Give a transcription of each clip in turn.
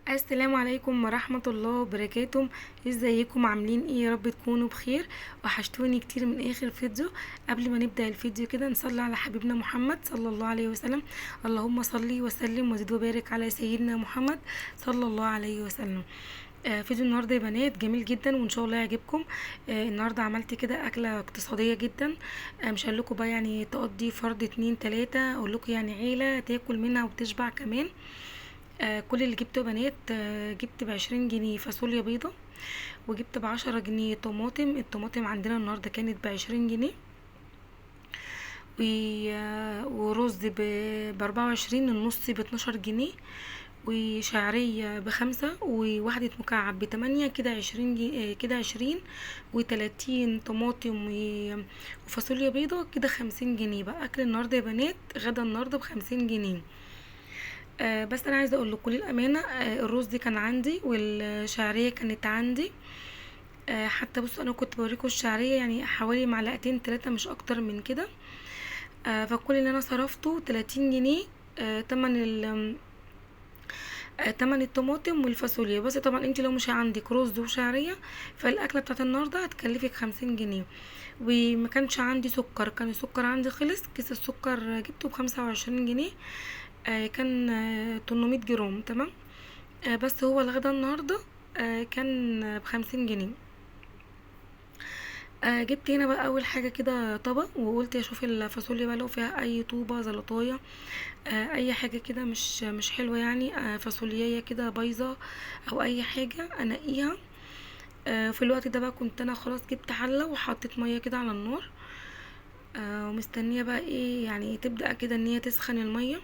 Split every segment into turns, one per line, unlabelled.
السلام عليكم ورحمة الله وبركاته. ازيكم عاملين ايه؟ يا رب تكونوا بخير. وحشتوني كتير من اخر فيديو. قبل ما نبدأ الفيديو كده نصلي على حبيبنا محمد صلى الله عليه وسلم. اللهم صلي وسلم وزد وبارك على سيدنا محمد صلى الله عليه وسلم. فيديو النهارده يا بنات جميل جدا وان شاء الله يعجبكم. النهارده عملت كده اكله اقتصاديه جدا. مش هقول لكم بقى يعني تقضي فرد اتنين تلاتة، اقول لكم يعني عيله تاكل منها وتشبع كمان. كل اللي جبته يا بنات، جبت ب20 جنيه فاصوليا بيضة، وجبت ب10 جنيه طماطم. الطماطم عندنا النهاردة كانت ب20 جنيه، ورز ب24، النص ب12 جنيه، وشعرية ب5، وواحدة مكعب ب8، كده 20 جنيه، كده 20 و30 طماطم وفاصوليا بيضة، كده 50 جنيه. بقى أكل النهاردة يا بنات، غدا النهاردة ب50 جنيه. بس انا عايزه اقول لكم للامانه، الرز دي كان عندي والشعريه كانت عندي. حتى بصوا انا كنت بوريكم الشعريه يعني حوالي معلقتين تلاتة مش اكتر من كده. فكل اللي انا صرفته 30 جنيه. تمن تمن الطماطم والفاصوليا. بس طبعا انت لو مش عندك رز وشعريه فالاكله بتاعت النهارده هتكلفك 50 جنيه. وما كانش عندي سكر، كان السكر عندي خلص، كيس السكر جبته ب25 جنيه. كان 800 جرام. تمام. بس هو الغدا النهارده كان ب50 جنيه. جبت هنا بقى اول حاجه كده طبق، وقلت اشوف الفاصوليا بقى لو فيها اي طوبه زلطايه، اي حاجه كده مش حلوه يعني، فاصوليايه كده بايظه او اي حاجه انقيها. في الوقت ده بقى كنت انا خلاص جبت حله وحطيت ميه كده على النار، ومستنيه بقى ايه يعني تبدا كده ان هي تسخن الميه.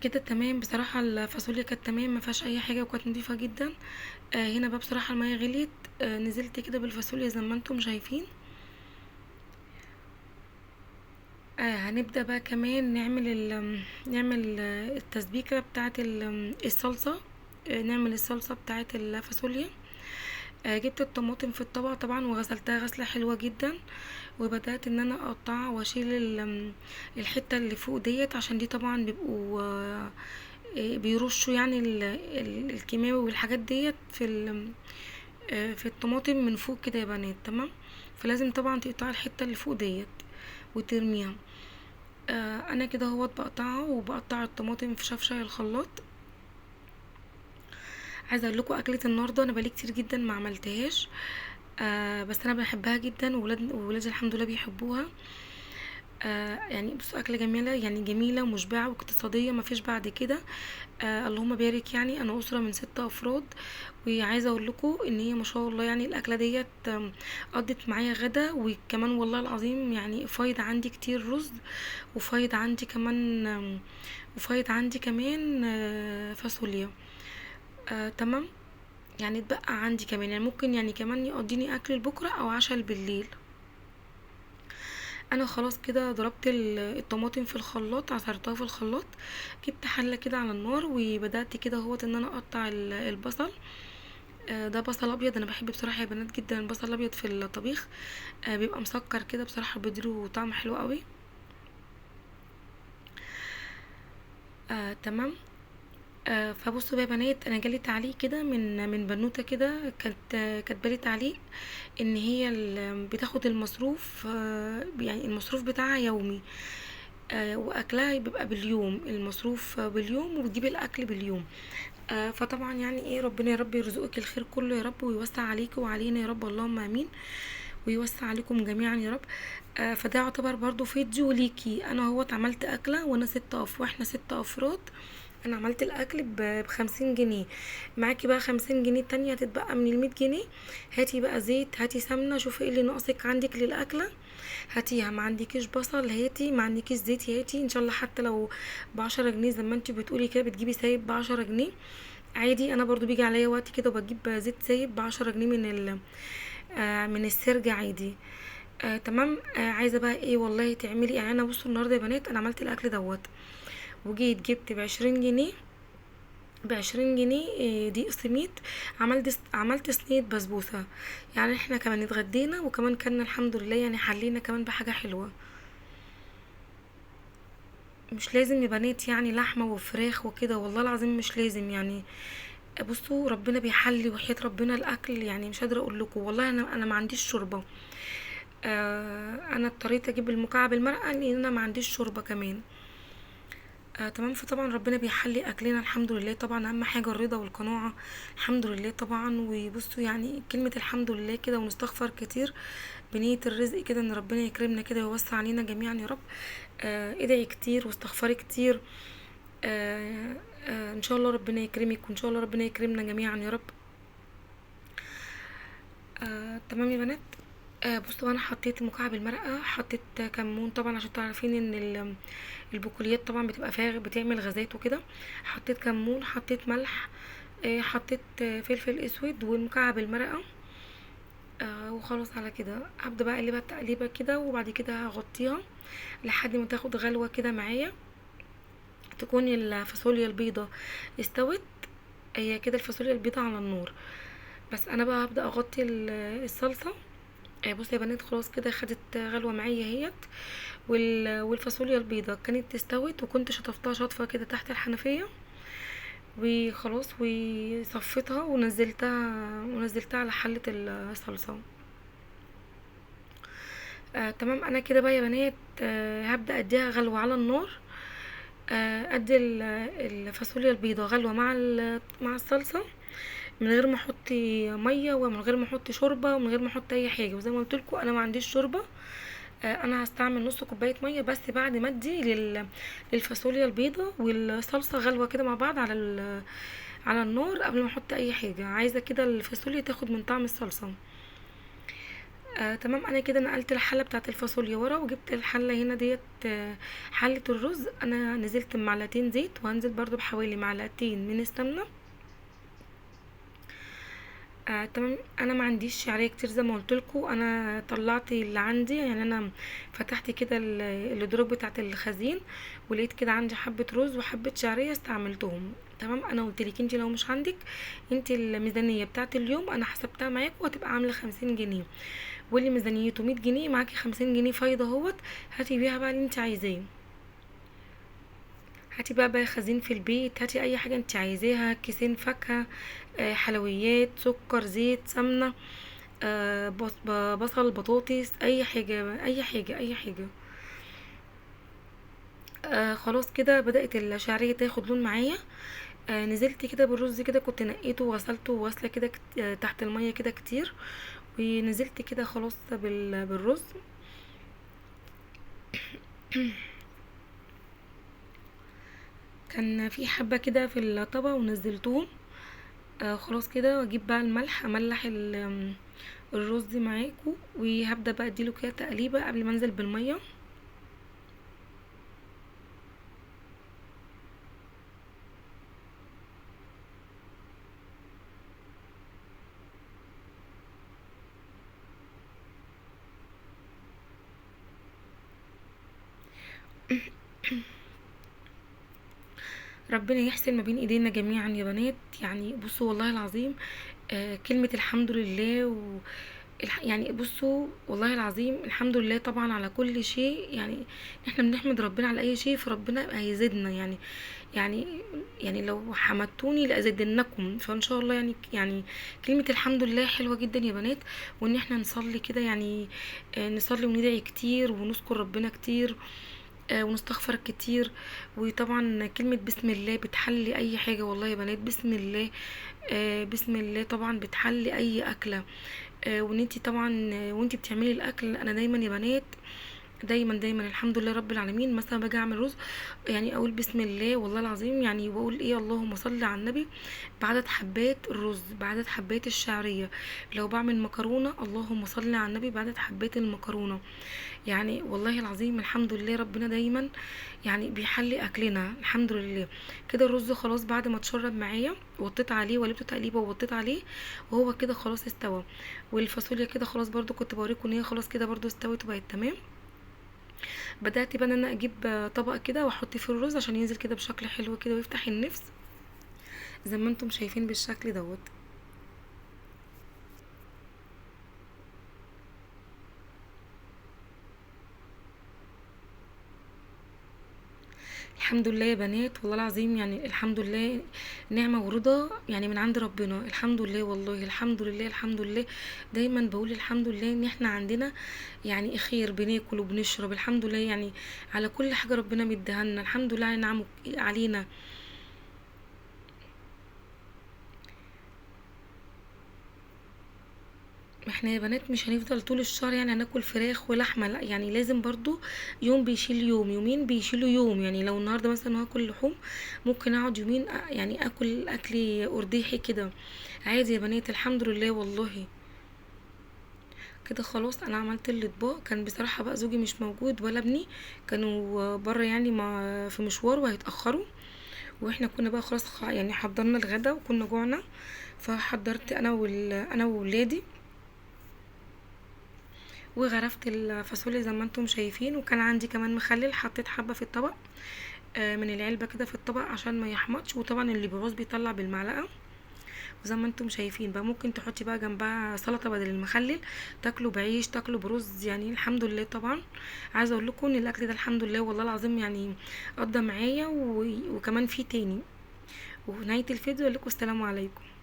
كده تمام. بصراحة الفاصوليا كانت تمام ما فيهاش اي حاجة وكانت نضيفة جدا. هنا بقى بصراحة المية غليت. نزلت كده بالفاصوليا زي ما انتم شايفين. هنبدأ بقى كمان نعمل التسبيكة بتاعة الصلصة. نعمل الصلصة بتاعة الفاصوليا. جبت الطماطم في الطبق طبعا وغسلتها غسلة حلوة جدا، وبدأت ان انا اقطعها واشيل الحتة اللي فوق ديت، عشان دي طبعا بيبقوا بيرشوا يعني الكيماوي والحاجات ديت في الطماطم من فوق كده يا بنات. تمام. فلازم طبعا تقطعي الحتة اللي فوق ديت وترميها. انا كده اهوت بقطعها وبقطع الطماطم في شفشة الخلاط. عايزه اقول لكم اكله النهارده انا بقالي كتير جدا ما عملتهاش. بس انا بحبها جدا، وولادي الحمد لله بيحبوها. يعني بصوا اكله جميله يعني جميله ومشبعه واقتصاديه مفيش بعد كده. اللهم بارك. يعني انا اسره من 6 افراد، وعايزه اقول لكم ان هي ما شاء الله يعني الاكله ديت قضت معايا غدا، وكمان والله العظيم يعني فايض عندي كتير رز، وفايض عندي كمان فاصوليا. تمام. يعني اتبقى عندي كمان، يعني ممكن يعني كمان يقضيني اكل لبكره او عشاء بالليل. انا خلاص كده ضربت الطماطم في الخلاط، عصرتها في الخلاط. جبت حله كده على النار وبدات كده هوت ان انا اقطع البصل. ده بصل ابيض، انا بحب بصراحه يا بنات جدا البصل الابيض في الطبيخ. بيبقى مسكر كده بصراحه بيديله طعم حلو قوي. تمام. فبصوا بقى يا بنات، انا جالي تعليق كده من بنوته كده، كانت كاتبالي تعليق ان هي بتاخد المصروف، يعني المصروف بتاعها يومي. واكلها بيبقى باليوم، المصروف باليوم وبتجيب الاكل باليوم. فطبعا يعني ايه، ربنا يا رب يرزقك الخير كله يا رب، ويوسع عليكي وعلينا يا رب، اللهم امين. ويوسع عليكم جميعا يا رب. فده يعتبر برضو فيديو ليكي. انا هوت عملت اكله وانا واحنا 6 افراد. انا عملت الاكل ب50 جنيه. معاكي بقى 50 جنيه تانية هتتبقى من ال100 جنيه. هاتي بقى زيت، هاتي سمنة، شوفي ايه اللي ناقصك عندك للاكلة هاتيها. ما عندكيش بصل هاتي، ما عندكيش زيت هاتي، ان شاء الله حتى لو ب10 جنيه زي ما انتي بتقولي كده بتجيبي سايب ب10 جنيه عادي. انا برضو بيجي عليا وقت كده وبجيب زيت سايب ب10 جنيه من السرج عادي. تمام. عايزه بقى ايه والله تعملي يعني. انا بصوا النهارده يا بنات انا عملت الاكل دوت، وجيت جبت ب20 جنيه دقيق سميد. عملت صينية بسبوسة. يعني احنا كمان اتغدينا وكمان كنا الحمد لله يعني حلينا كمان بحاجة حلوة. مش لازم يا بنات يعني لحمة وفراخ وكده، والله العظيم مش لازم يعني. بصوا ربنا بيحلي، وحياة ربنا الاكل يعني مش قادره اقول لكم، والله انا ما عنديش شوربه. انا اضطريت اجيب المكعب المرقه لان انا ما عنديش شوربه كمان. تمام. فطبعا ربنا بيحلي اكلنا الحمد لله، طبعا اهم حاجه الرضا والقناعه. الحمد لله طبعا. وبصوا يعني كلمه الحمد لله كده ونستغفر كتير بنيه الرزق كده، ان ربنا يكرمنا كده ويوسع علينا جميعا يا رب. ادعي كتير واستغفري كتير. آه ان شاء الله ربنا يكرمك، وان شاء الله ربنا يكرمنا جميعا يا رب. تمام يا بنات. بصوا انا حطيت مكعب المرقه، حطيت كمون طبعا عشان تعرفين ان البقوليات طبعا بتبقى فيها بتعمل غازات وكده. حطيت كمون، حطيت ملح، حطيت فلفل اسود ومكعب المرقه. وخلاص على كده هبدا بقى اقلبها تقليبه كده، وبعد كده هغطيها لحد ما تاخد غلوه كده معايا، تكون الفاصوليا البيضه استوت. هي كده الفاصوليا البيضه على النار. بس انا بقى هبدا اغطي الصلصه. بصي يا بنات خلاص كده خدت غلوة معايا اهيت. والفاصوليا البيضة كانت استوت، وكنت شطفتها شطفة كده تحت الحنفية. وخلاص وصفيتها ونزلتها على حلة الصلصة. تمام. انا كده بقى يا بنات هبدأ اديها غلوة على النار. ادي الفاصوليا البيضة غلوة مع الصلصة، من غير ما احط ميه، ومن غير ما احط شوربه، ومن غير ما احط اي حاجه. وزي ما قلت لكم انا ما عنديش شوربه. انا هستعمل نص كوبايه ميه بس بعد ما ادي للفاصوليا البيضه والصلصه غلوه كده مع بعض على النار، قبل ما احط اي حاجه. عايزه كده الفاصوليا تاخد من طعم الصلصه. تمام. انا كده نقلت الحله بتاعت الفاصوليا ورا، وجبت الحله هنا ديت حله الرز. انا نزلت بمعلقتين زيت، وهنزل برضو بحوالي معلقتين من السمنه. تمام. انا ما عنديش شعريه كتير زي ما قلت لكم، انا طلعت اللي عندي يعني. انا فتحت كده الدروج بتاعه الخزين، ولقيت كده عندي حبه رز وحبه شعريه استعملتهم. تمام. انا قلت لك انت لو مش عندك، انت الميزانيه بتاعه اليوم انا حسبتها معاكم وهتبقى عامله 50 جنيه، واللي ميزانيته 100 جنيه معاكي 50 جنيه فايده اهوت. هاتي بيها بقى اللي انت عايزاه. هاتي بقى خزين في البيت، هاتي اي حاجه انت عايزاها، كيسين فاكهه، حلويات، سكر، زيت، سمنه، بصل، بطاطس، اي حاجه اي حاجه اي حاجه. خلاص كده بدأت الشعرية تاخد لون معايا. نزلت كده بالرز كده، كنت نقيته وغسلته وغسله كده تحت المية كده كتير. ونزلت كده خلاص بالرز. كان في حبة كده في الطبق ونزلتهم. خلاص كده واجيب بقى الملح، املح الرز معاكم، وهبدأ بقى اديله كده تقليبة قبل ما انزل بالمية. ربنا يحسن ما بين ايدينا جميعا يا بنات. يعني بصوا والله العظيم كلمة الحمد لله يعني بصوا والله العظيم الحمد لله طبعا على كل شيء. يعني احنا بنحمد ربنا على اي شيء، فربنا هيزيدنا يعني يعني لو حمدتوني لازيدنكم، فان شاء الله يعني كلمة الحمد لله حلوة جدا يا بنات. وان احنا نصلي كده يعني نصلي وندعي كتير ونذكر ربنا كتير، ونستغفر كتير. وطبعا كلمة بسم الله بتحلي اي حاجة والله يا بنات. بسم الله بسم الله طبعا بتحلي اي اكلة. وان انتي طبعا وانتي بتعملي الاكل، انا دايما يا بنات دايما دايما الحمد لله رب العالمين. مثلا باجي اعمل رز يعني اقول بسم الله والله العظيم، يعني بقول ايه اللهم صل على النبي بعدد حبات الرز بعدد حبات الشعريه. لو بعمل مكرونه اللهم صل على النبي بعدد حبات المكرونه. يعني والله العظيم الحمد لله ربنا دايما يعني بيحلي اكلنا الحمد لله. كده الرز خلاص بعد ما اتشرب معايا، وطيت عليه وقلبته تقليبه ووطيت عليه، وهو كده خلاص استوى. والفاصوليا كده خلاص برضو كنت بوريكم ان هي خلاص كده برضو استوت وبقت تمام. بدأت بقى ان انا اجيب طبق كده واحط فيه الرز عشان ينزل كده بشكل حلو كده ويفتح النفس، زي ما انتم شايفين بالشكل دوت. الحمد لله يا بنات، والله العظيم يعني الحمد لله، نعمة ورضا يعني من عند ربنا. الحمد لله والله، الحمد لله الحمد لله. دايما بقول الحمد لله ان احنا عندنا يعني خير، بناكل وبنشرب الحمد لله، يعني على كل حاجة ربنا مديها لنا، الحمد لله على نعمه علينا. احنا يا بنات مش هنفضل طول الشهر يعني هناكل فراخ ولحمة، لا يعني لازم برضو يوم بيشيل يوم، يومين بيشيلوا يوم. يعني لو النهاردة مثلا هاكل لحوم، ممكن اقعد يومين يعني اكل اكل ارداحي كده عادي يا بنات، الحمد لله والله. كده خلاص انا عملت الاطباق. كان بصراحة بقى زوجي مش موجود ولا ابني، كانوا بره يعني في مشوار وهيتأخروا، واحنا كنا بقى خلاص يعني حضرنا الغدا وكنا جوعنا، فحضرت انا وولادي وغرفت الفاصوليا زي ما انتم شايفين، وكان عندي كمان مخلل، حطيت حبة في الطبق من العلبة كده في الطبق عشان ما يحمضش، وطبعا اللي بيعوز بيطلع بالمعلقة. وزي ما انتم شايفين بقى ممكن تحطي بقى جنبها سلطة بدل المخلل، تاكلوا بعيش تاكلوا برز، يعني الحمد لله طبعا. عايزة اقول لكم ان الاكل ده الحمد لله والله العظيم يعني قضى معايا وكمان في تاني. وفي نهاية الفيديو اقول لكم السلام عليكم.